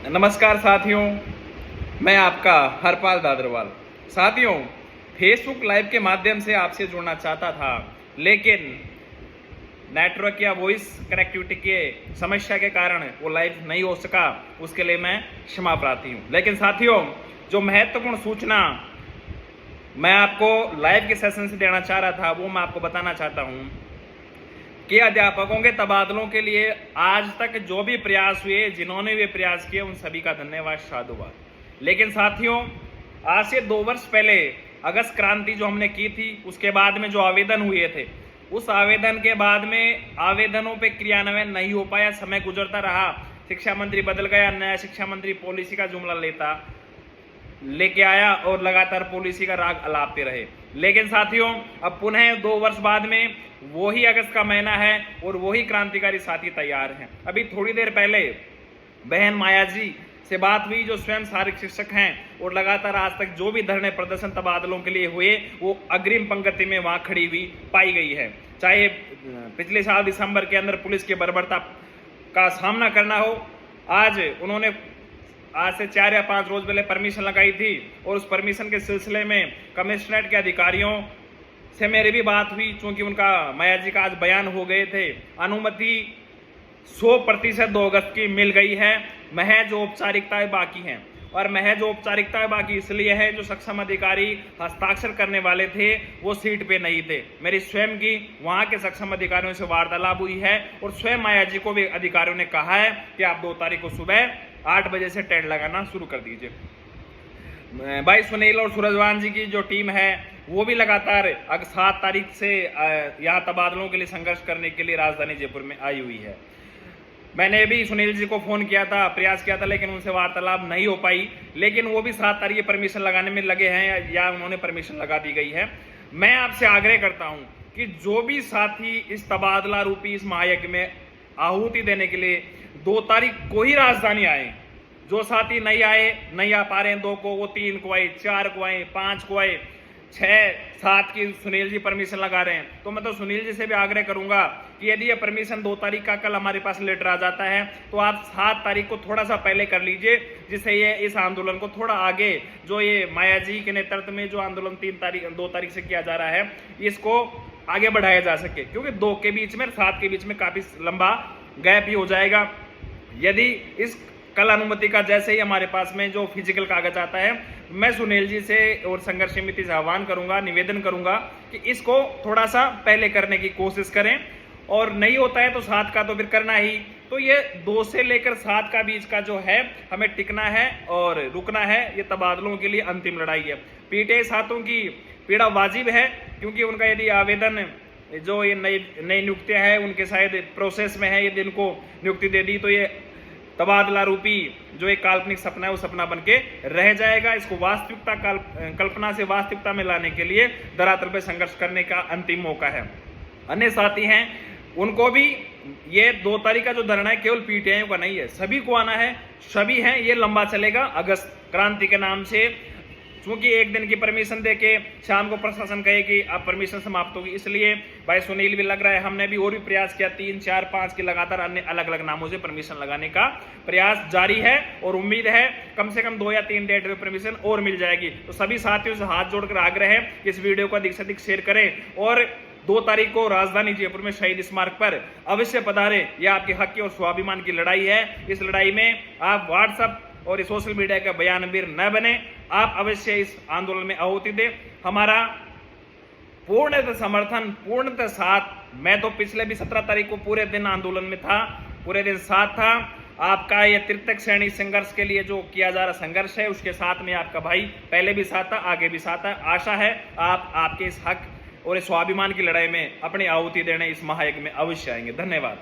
नमस्कार साथियों, मैं आपका हरपाल दादरवाल। साथियों, फेसबुक लाइव के माध्यम से आपसे जुड़ना चाहता था, लेकिन नेटवर्क या वॉइस कनेक्टिविटी के समस्या के कारण वो लाइव नहीं हो सका। उसके लिए मैं क्षमा प्रार्थी हूँ। लेकिन साथियों, जो महत्वपूर्ण सूचना मैं आपको लाइव के सेशन से देना चाह रहा था, वो मैं आपको बताना चाहता हूँ कि अध्यापकों के तबादलों के लिए आज तक जो भी प्रयास हुए, जिन्होंने भी प्रयास किए, उन सभी का धन्यवाद, साधुवाद। लेकिन साथियों, आज से 2 वर्ष पहले अगस्त क्रांति जो हमने की थी, उसके बाद में जो आवेदन हुए थे, उस आवेदन के बाद में आवेदनों पे क्रियान्वयन नहीं हो पाया, समय गुजरता रहा। शिक्षा मंत्री बदल गया, नया शिक्षा मंत्री पॉलिसी का जुमला लेके आया और लगातार पॉलिसी का राग अलापते रहे। लेकिन साथियों, अब पुनः 2 वर्ष बाद में वही अगस्त का महीना है और वही क्रांतिकारी साथी तैयार हैं। अभी थोड़ी देर पहले बहन माया जी से बात हुई, जो स्वयं शारीरिक शिक्षक हैं और लगातार आज तक जो भी धरने प्रदर्शन तबादलों के लिए हुए, वो अग्रिम पंक्ति में वहां खड़ी हुई पाई गई है। चाहे पिछले साल दिसंबर के अंदर पुलिस की बर्बरता का सामना करना हो, आज उन्होंने आज से 4 या 5 रोज पहले परमिशन लगाई थी और उस परमिशन के सिलसिले में कमिश्नरेट के अधिकारियों से मेरी भी बात हुई, चूंकि उनका माया जी का आज बयान हो गए थे। अनुमति 100% 2 अगस्त की मिल गई है। महज औपचारिकताएं बाकी हैं, और महज औपचारिकताएं बाकी इसलिए है जो सक्षम अधिकारी हस्ताक्षर करने वाले थे वो सीट पे नहीं थे। मेरी स्वयं की वहां के सक्षम अधिकारियों से वार्तालाप हुई है और स्वयं माया जी को भी अधिकारियों ने कहा है कि आप 2 तारीख को सुबह 8 बजे से टेंट लगाना शुरू कर दीजिए। भाई सुनील और सूरजवान जी की जो टीम है वो भी लगातार 7 तारीख से यहाँ तबादलों के लिए संघर्ष करने के लिए राजधानी जयपुर में आई हुई है। मैंने भी सुनील जी को फोन किया था, प्रयास किया था, लेकिन उनसे वार्तालाप नहीं हो पाई। लेकिन वो भी 7 तारीख परमिशन लगाने में लगे हैं या उन्होंने परमिशन लगा दी गई है। मैं आपसे आग्रह करता हूं कि जो भी साथी इस तबादला रूपी इस महायज्ञ में आहुति देने के लिए 2 तारीख को ही राजधानी आए, जो साथी नहीं आए, नहीं आ पा रहे हैं 2 को, वो 3 को आए, 4 को आए, 5 को आए, 6, 7 की सुनील जी परमिशन लगा रहे हैं। तो मैं तो सुनील जी से भी आग्रह करूंगा कि यदि ये परमिशन 2 तारीख का कल हमारे पास लेटर आ जाता है तो आप 7 तारीख को थोड़ा सा पहले कर लीजिए, जिससे ये इस आंदोलन को थोड़ा आगे, जो ये माया जी के नेतृत्व में जो आंदोलन 2 तारीख से किया जा रहा है, इसको आगे बढ़ाया जा सके। क्योंकि 2 के बीच में 7 के बीच में काफी लंबा गैप ही हो जाएगा। यदि इस कल अनुमति का जैसे ही हमारे पास में जो फिजिकल कागज आता है, मैं सुनील जी से और संघर्ष समिति से आह्वान करूंगा, निवेदन करूंगा कि इसको थोड़ा सा पहले करने की कोशिश करें, और नहीं होता है तो 7 का तो फिर करना ही। तो ये 2 से लेकर 7 का बीच का जो है, हमें टिकना है और रुकना है। ये तबादलों के लिए अंतिम लड़ाई है। पीटीआई साथियों की पीड़ा वाजिब है, क्योंकि उनका यदि आवेदन, जो ये नई नियुक्तियां हैं उनके शायद प्रोसेस में है, यदि इनको नियुक्ति दे दी तो ये तबादला रूपी जो एक काल्पनिक सपना है वो सपना बन के रह जाएगा। इसको वास्तविकता कल्पना से वास्तविकता में लाने के लिए धरातल पे संघर्ष करने का अंतिम मौका है। अन्य साथी हैं उनको भी ये 2 तारीख का जो धरना है केवल पीटीआई का नहीं है, सभी को आना है, सभी हैं। ये लंबा चलेगा अगस्त क्रांति के नाम से, क्योंकि 1 दिन की परमिशन देके शाम को प्रशासन कहे कि अब परमिशन समाप्त होगी। इसलिए भाई सुनील भी लग रहा है, हमने भी और भी प्रयास किया, 3, 4, 5 की लगातार अन्य अलग अलग नामों से परमिशन लगाने का प्रयास जारी है, और उम्मीद है कम से कम 2 या 3 डेट में परमिशन और मिल जाएगी। तो सभी साथियों से हाथ जोड़कर आग्रह है कि इस वीडियो को अधिक से अधिक शेयर करें और 2 तारीख को राजधानी जयपुर में शहीद स्मारक पर अवश्य पधारें। यह आपके हक की और स्वाभिमान की लड़ाई है। इस लड़ाई में आप व्हाट्सएप और सोशल मीडिया का बयानवीर न बने, आप अवश्य इस आंदोलन में आहुति दें। हमारा पूर्णतः समर्थन, पूर्णतः साथ। मैं तो पिछले भी 17 तारीख को पूरे दिन आंदोलन में था, पूरे दिन साथ था। आपका ये तृतीय श्रेणी संघर्ष के लिए जो किया जा रहा संघर्ष है, उसके साथ में आपका भाई पहले भी साथ था, आगे भी साथ है। आशा है आप आपके इस हक और इस स्वाभिमान की लड़ाई में अपनी आहुति देने इस महायज्ञ में अवश्य आएंगे। धन्यवाद।